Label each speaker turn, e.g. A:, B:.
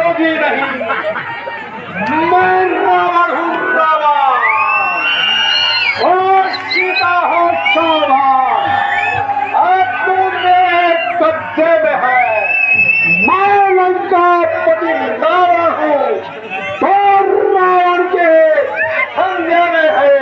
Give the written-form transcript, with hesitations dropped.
A: होगी नहीं। मैं रावण हूँ रावण और सीता हो सावधान। अब तुम मेरे कब्जे में है। मैं लंकापति रावण हूँ तो रावण के संज्ञा में है।